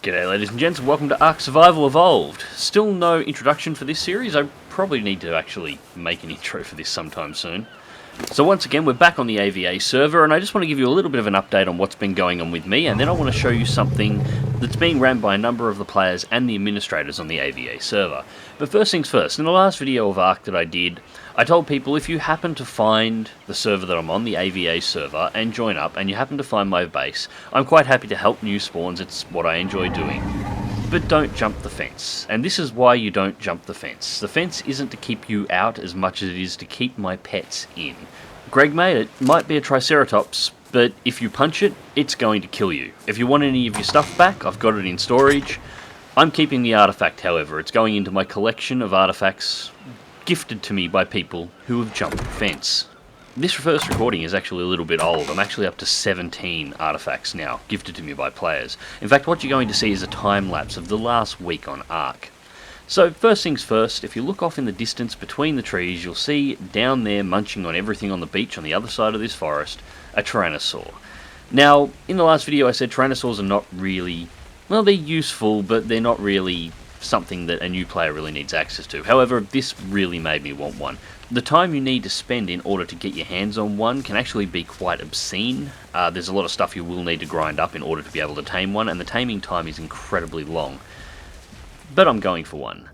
G'day ladies and gents, and welcome to ARK Survival Evolved. Still no introduction for this series. I probably need to actually make an intro for this sometime soon. So once again, we're back on the AVA server, and I just want to give you a little bit of an update on what's been going on with me, and then I want to show you something that's being ran by a number of the players and the administrators on the AVA server. But first things first, in the last video of ARK that I did, I told people if you happen to find the server that I'm on, the AVA server, and join up, and you happen to find my base, I'm quite happy to help new spawns. It's what I enjoy doing. But don't jump the fence. And this is why you don't jump the fence. The fence isn't to keep you out as much as it is to keep my pets in. Greg made it. Might be a Triceratops, but if you punch it, it's going to kill you. If you want any of your stuff back, I've got it in storage. I'm keeping the artifact, however. It's going into my collection of artifacts gifted to me by people who have jumped the fence. This first recording is actually a little bit old. I'm actually up to 17 artifacts now, gifted to me by players. In fact, what you're going to see is a time-lapse of the last week on ARK. So, first things first, if you look off in the distance between the trees, you'll see down there, munching on everything on the beach on the other side of this forest, a Tyrannosaur. Now, in the last video I said Tyrannosaurs are not really, well, they're useful, but they're not really something that a new player really needs access to. However, this really made me want one. The time you need to spend in order to get your hands on one can actually be quite obscene. There's a lot of stuff you will need to grind up in order to be able to tame one, and the taming time is incredibly long. But I'm going for one.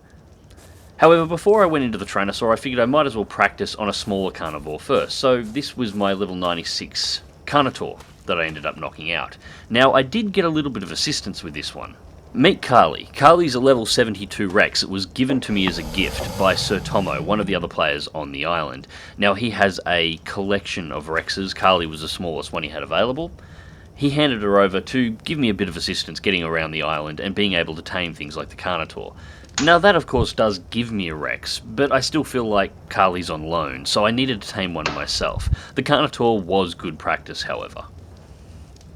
However, before I went into the Tyrannosaur, I figured I might as well practice on a smaller carnivore first. So this was my level 96 Carnotaur that I ended up knocking out. Now, I did get a little bit of assistance with this one. Meet Carly. Carly's a level 72 Rex. It was given to me as a gift by Sir Tomo, one of the other players on the island. Now, he has a collection of Rexes. Carly was the smallest one he had available. He handed her over to give me a bit of assistance getting around the island and being able to tame things like the Carnotaur. Now, that of course does give me a Rex, but I still feel like Carly's on loan, so I needed to tame one myself. The Carnotaur was good practice, however.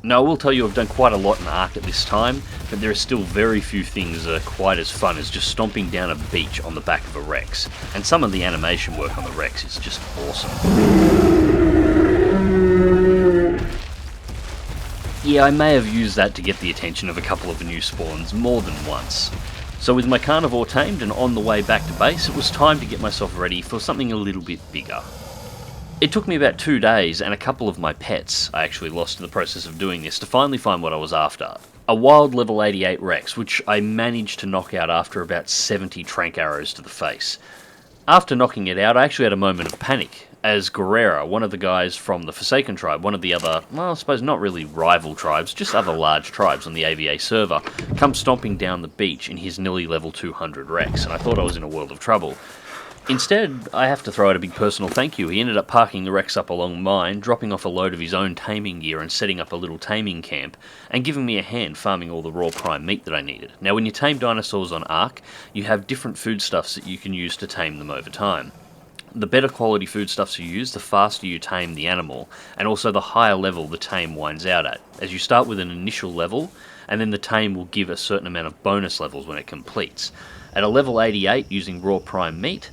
Now, I will tell you I've done quite a lot in ARK at this time, but there are still very few things that are quite as fun as just stomping down a beach on the back of a Rex. And some of the animation work on the Rex is just awesome. Yeah, I may have used that to get the attention of a couple of new spawns more than once. So with my carnivore tamed and on the way back to base, it was time to get myself ready for something a little bit bigger. It took me about 2 days and a couple of my pets I actually lost in the process of doing this to finally find what I was after. A wild level 88 Rex, which I managed to knock out after about 70 trank arrows to the face. After knocking it out, I actually had a moment of panic, as Guerrera, one of the guys from the Forsaken tribe, one of the other, well, I suppose not really rival tribes, just other large tribes on the AVA server, comes stomping down the beach in his nearly level 200 Rex, and I thought I was in a world of trouble. Instead, I have to throw out a big personal thank you. He ended up parking the Rex up along mine, dropping off a load of his own taming gear and setting up a little taming camp, and giving me a hand farming all the raw prime meat that I needed. Now, when you tame dinosaurs on ARK, you have different foodstuffs that you can use to tame them over time. The better quality foodstuffs you use, the faster you tame the animal, and also the higher level the tame winds out at. As you start with an initial level, and then the tame will give a certain amount of bonus levels when it completes. At a level 88, using raw prime meat,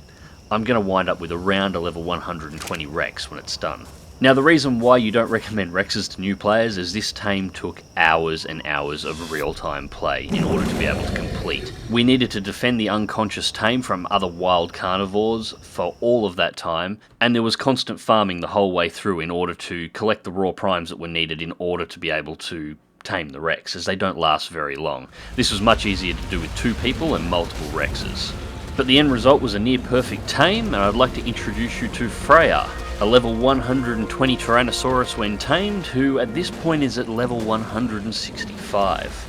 I'm going to wind up with around a level 120 Rex when it's done. Now, the reason why you don't recommend Rexes to new players is this tame took hours and hours of real-time play in order to be able to complete. We needed to defend the unconscious tame from other wild carnivores for all of that time, and there was constant farming the whole way through in order to collect the raw primes that were needed in order to be able to tame the Rex, as they don't last very long. This was much easier to do with 2 people and multiple Rexes. But the end result was a near-perfect tame, and I'd like to introduce you to Freya, a level 120 Tyrannosaurus when tamed, who at this point is at level 165.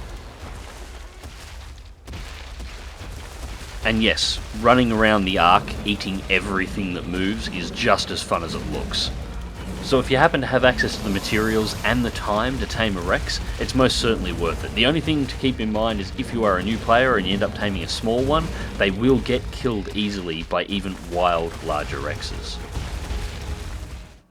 And yes, running around the ARK, eating everything that moves, is just as fun as it looks. So if you happen to have access to the materials and the time to tame a Rex, it's most certainly worth it. The only thing to keep in mind is if you are a new player and you end up taming a small one, they will get killed easily by even wild larger Rexes.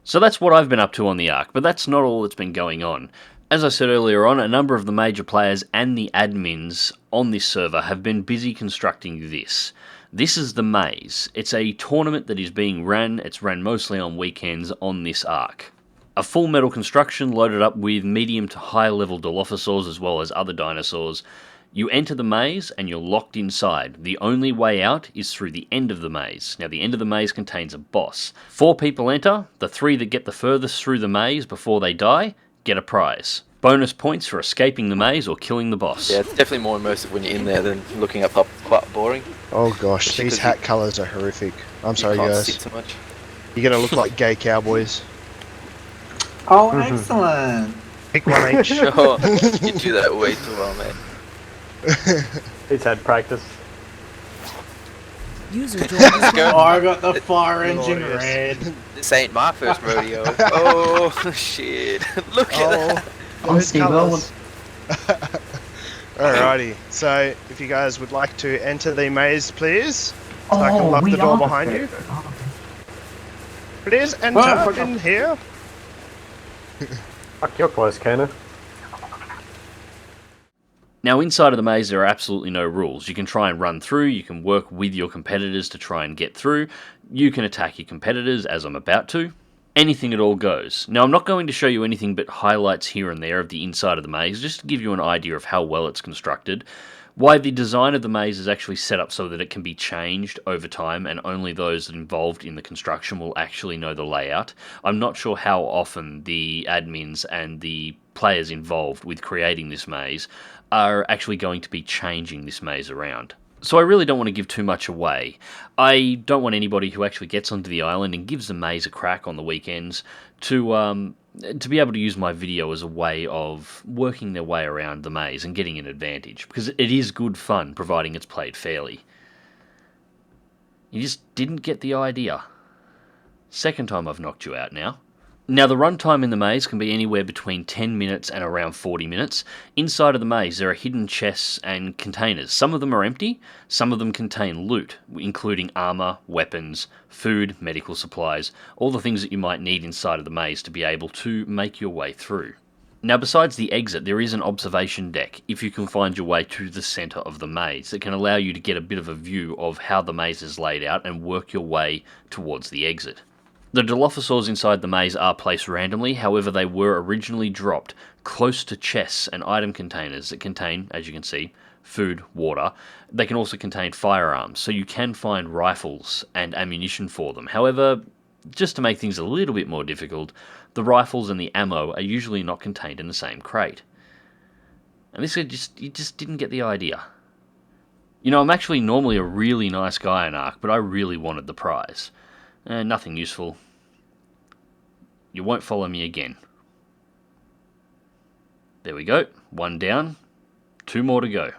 So that's what I've been up to on the ARK, but that's not all that's been going on. As I said earlier on, a number of the major players and the admins on this server have been busy constructing this. This is the Maze. It's a tournament that is being ran. It's ran mostly on weekends on this ARK. A full metal construction loaded up with medium to high level Dilophosaurs as well as other dinosaurs You enter the maze and you're locked inside. The only way out is through the end of the maze. Now the end of the maze contains a boss. 4 people enter. The 3 that get the furthest through the maze before they die get a prize. Bonus points for escaping the maze or killing the boss. Yeah, it's definitely more immersive when you're in there than looking up quite boring. Oh gosh, these hat colours are horrific. I'm sorry You can't guys. sit so much. You're gonna look like gay cowboys. Oh, excellent. Pick one each. Oh, you do that way too well, man. He's had practice. User joined his Let's go. Oh, I got the fire engine Glorious. red. This ain't my first rodeo. Oh, shit. Look at that. Those colours. Alrighty, so if you guys would like to enter the maze, please. So I can lock the door behind you. Please enter in here. Fuck, you're close, Kana. Now inside of the maze there are absolutely no rules. You can try and run through, you can work with your competitors to try and get through, you can attack your competitors as I'm about to. Anything at all goes. Now I'm not going to show you anything but highlights here and there of the inside of the maze, just to give you an idea of how well it's constructed. Why the design of the maze is actually set up so that it can be changed over time and only those involved in the construction will actually know the layout. I'm not sure how often the admins and the players involved with creating this maze are actually going to be changing this maze around. So I really don't want to give too much away. I don't want anybody who actually gets onto the island and gives the maze a crack on the weekends to be able to use my video as a way of working their way around the maze and getting an advantage, because it is good fun providing it's played fairly. You just didn't get the idea. Second time I've knocked you out now. Now the runtime in the maze can be anywhere between 10 minutes and around 40 minutes. Inside of the maze there are hidden chests and containers. Some of them are empty, some of them contain loot, including armor, weapons, food, medical supplies, all the things that you might need inside of the maze to be able to make your way through. Now besides the exit there is an observation deck if you can find your way to the centre of the maze that can allow you to get a bit of a view of how the maze is laid out and work your way towards the exit. The Dilophosaurs inside the maze are placed randomly, however they were originally dropped close to chests and item containers that contain, as you can see, food, water. They can also contain firearms, so you can find rifles and ammunition for them. However, just to make things a little bit more difficult, the rifles and the ammo are usually not contained in the same crate. And this you just didn't get the idea. You know, I'm actually normally a really nice guy in ARK, but I really wanted the prize. Nothing useful. You won't follow me again. There we go. 1 down. 2 more to go.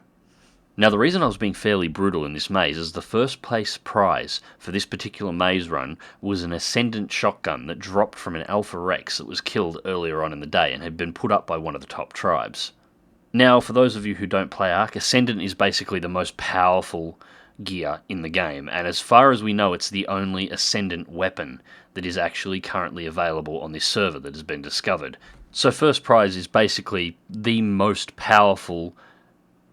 Now the reason I was being fairly brutal in this maze is the first place prize for this particular maze run was an Ascendant shotgun that dropped from an Alpha Rex that was killed earlier on in the day and had been put up by one of the top tribes. Now for those of you who don't play ARK, Ascendant is basically the most powerful gear in the game, and as far as we know it's the only Ascendant weapon that is actually currently available on this server that has been discovered. So first prize is basically the most powerful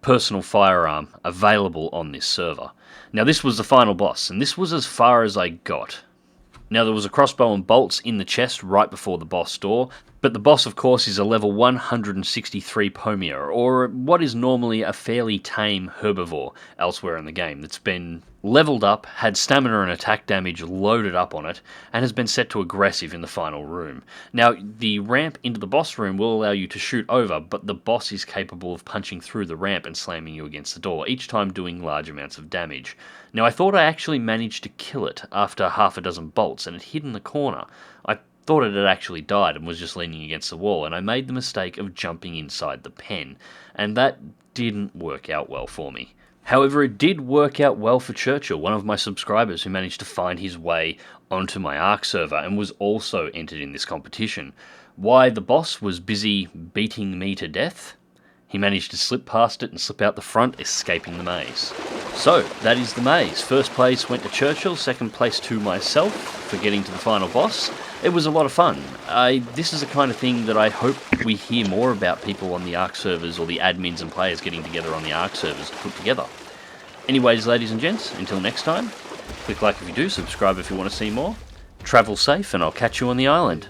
personal firearm available on this server. Now this was the final boss, and this was as far as I got. Now there was a crossbow and bolts in the chest right before the boss door, but the boss of course is a level 163 Pomia, or what is normally a fairly tame herbivore elsewhere in the game that's been leveled up, had stamina and attack damage loaded up on it, and has been set to aggressive in the final room. Now the ramp into the boss room will allow you to shoot over, but the boss is capable of punching through the ramp and slamming you against the door, each time doing large amounts of damage. Now I thought I actually managed to kill it after half a dozen bolts, and it hid in the corner. I thought it had actually died and was just leaning against the wall, and I made the mistake of jumping inside the pen, and that didn't work out well for me. However, it did work out well for Churchill, one of my subscribers who managed to find his way onto my ARK server and was also entered in this competition. Why the boss was busy beating me to death, he managed to slip past it and slip out the front, escaping the maze. So, that is the maze. First place went to Churchill, second place to myself for getting to the final boss. It was a lot of fun. This is the kind of thing that I hope we hear more about, people on the ARK servers or the admins and players getting together on the ARK servers to put together. Anyways, ladies and gents, until next time, click like if you do, subscribe if you want to see more. Travel safe, and I'll catch you on the island.